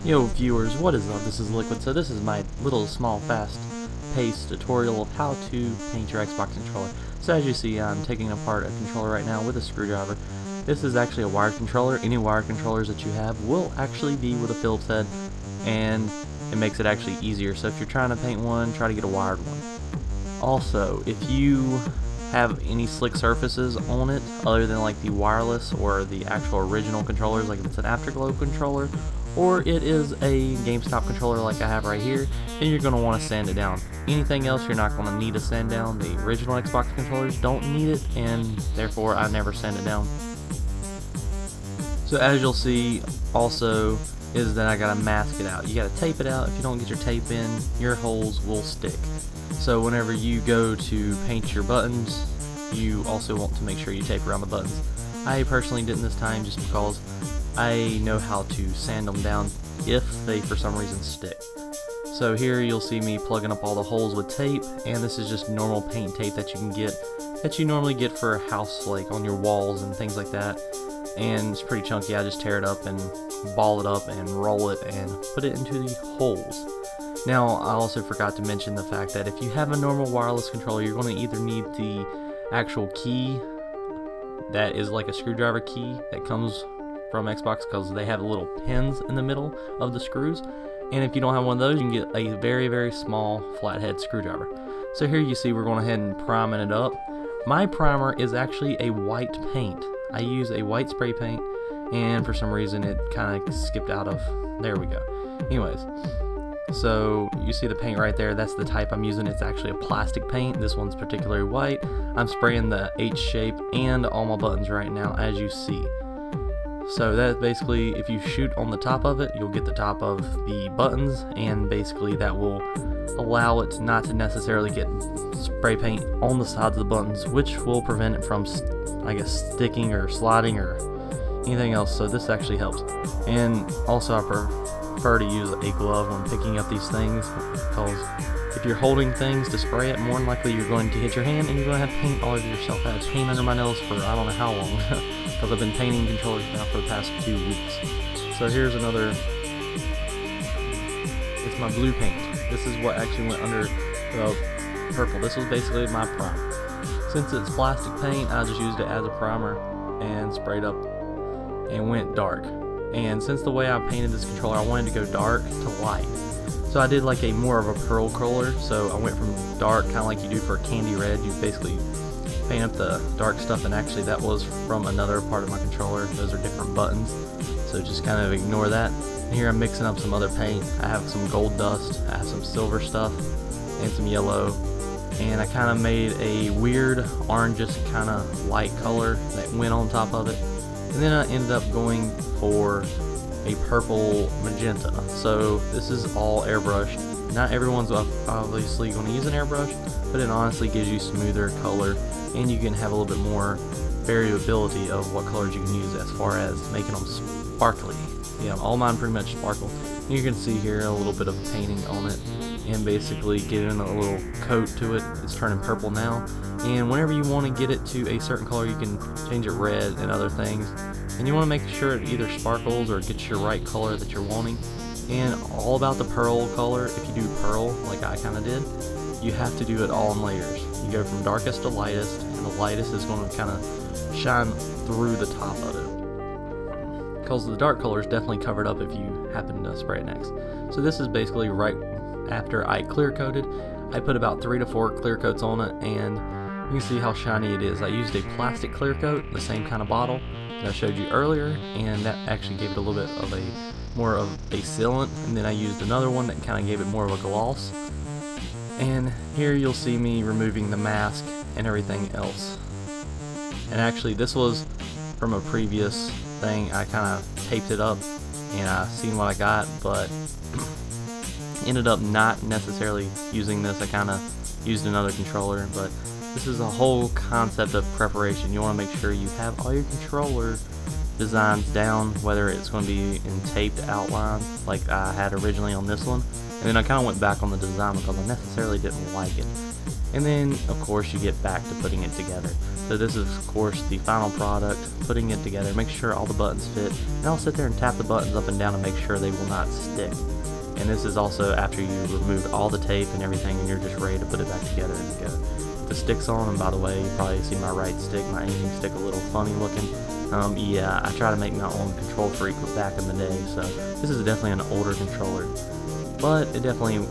Yo viewers, what is up? This is Liquid. So this is my little small fast-paced tutorial of how to paint your Xbox controller. So as you see, I'm taking apart a controller right now with a screwdriver. This is actually a wired controller. Any wired controllers that you have will actually be with a Phillips head, and it makes it actually easier. So if you're trying to paint one, try to get a wired one. Also, if you have any slick surfaces on it other than like the wireless or the actual original controllers, like if it's an Afterglow controller or it is a GameStop controller like I have right here, then you're going to want to sand it down. Anything else you're not going to need to sand down. The original Xbox controllers don't need it, and therefore I never sand it down. So as you'll see also is that I gotta mask it out. You gotta tape it out. If you don't get your tape in, your holes will stick. So whenever you go to paint your buttons, you also want to make sure you tape around the buttons. I personally didn't this time just because I know how to sand them down if they for some reason stick. So here you'll see me plugging up all the holes with tape, and this is just normal paint tape that you can get, that you normally get for a house, like on your walls and things like that. And it's pretty chunky. I just tear it up and ball it up and roll it and put it into the holes. Now I also forgot to mention the fact that if you have a normal wireless controller, you're going to either need the actual key that is like a screwdriver key that comes from Xbox, because they have little pins in the middle of the screws, and if you don't have one of those, you can get a very small flathead screwdriver. So here you see we're going ahead and priming it up. My primer is actually a white paint. I use a white spray paint, and for some reason it kind of skipped out of, there we go. Anyways, so you see the paint right there, that's the type I'm using. It's actually a plastic paint. This one's particularly white. I'm spraying the H shape and all my buttons right now, as you see. So that basically, if you shoot on the top of it, you'll get the top of the buttons, and basically that will allow it not to necessarily get spray paint on the sides of the buttons, which will prevent it from, I guess, sticking or sliding or anything else. So this actually helps. And also I prefer to use a glove when picking up these things, because if you're holding things to spray it, more than likely you're going to hit your hand and you're going to have paint all over yourself. I had paint under my nose for I don't know how long, because I've been painting controllers now for the past 2 weeks. So here's another, it's my blue paint. This is what actually went under the purple. This was basically my primer. Since it's plastic paint, I just used it as a primer and sprayed up and went dark. And since the way I painted this controller, I wanted to go dark to light. So I did like a more of a pearl color. So I went from dark, kind of like you do for candy red. You basically paint up the dark stuff, and actually that was from another part of my controller. Those are different buttons. So just kind of ignore that. And here I'm mixing up some other paint. I have some gold dust, I have some silver stuff, and some yellow. And I kind of made a weird orangish kind of light color that went on top of it. And then I ended up going for a purple magenta. So this is all airbrushed. Not everyone's obviously going to use an airbrush, but it honestly gives you smoother color, and you can have a little bit more variability of what colors you can use as far as making them sparkly. Yeah, all mine pretty much sparkle. You can see here a little bit of painting on it, and basically giving a little coat to it. It's turning purple now, and whenever you want to get it to a certain color, you can change it red and other things. And you want to make sure it either sparkles or gets your right color that you're wanting. And all about the pearl color, if you do pearl like I kind of did, you have to do it all in layers. You go from darkest to lightest, and the lightest is going to kind of shine through the top of it, because the dark color is definitely covered up if you happen to spray it next. So this is basically right after I clear coated. I put about 3 to 4 clear coats on it, and you can see how shiny it is. I used a plastic clear coat, the same kind of bottle that I showed you earlier, and that actually gave it a little bit of more of a sealant. And then I used another one that kind of gave it more of a gloss. And here you'll see me removing the mask and everything else. And actually this was from a previous thing. I kind of taped it up and I seen what I got, but ended up not necessarily using this. I kind of used another controller, but this is a whole concept of preparation. You want to make sure you have all your controller designs down, whether it's going to be in taped outlines like I had originally on this one. And then I kind of went back on the design because I necessarily didn't like it. And then, of course, you get back to putting it together. So this is, of course, the final product, putting it together, make sure all the buttons fit, and I'll sit there and tap the buttons up and down to make sure they will not stick. And this is also after you remove all the tape and everything and you're just ready to put it back together and go. The sticks on, and by the way, you probably see my right stick, my aiming stick, a little funny looking. Yeah, I try to make my own control freak back in the day, so this is definitely an older controller. But it definitely,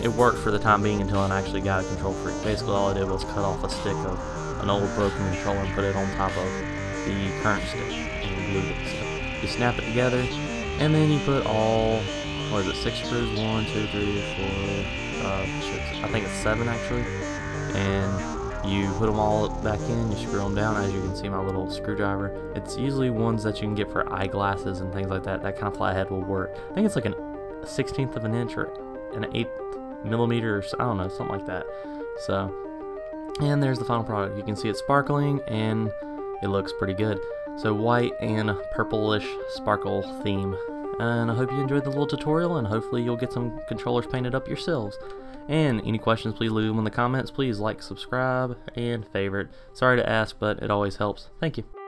it worked for the time being until I actually got a control freak. Basically all I did was cut off a stick of an old broken controller and put it on top of the current stick and glued it. So you snap it together, and then you put all, what is it, 6 screws? 1, 2, 3, 4, 6, I think it's 7 actually. And you put them all back in, you screw them down. As you can see, my little screwdriver. It's usually ones that you can get for eyeglasses and things like that. That kind of flathead will work. I think it's like a 1/16 of an inch or an 1/8 millimeter, or I don't know, something like that. So, and there's the final product. You can see it's sparkling and it looks pretty good. So white and purplish sparkle theme. And I hope you enjoyed the little tutorial, and hopefully you'll get some controllers painted up yourselves. And any questions, please leave them in the comments. Please like, subscribe, and favorite. Sorry to ask, but it always helps. Thank you.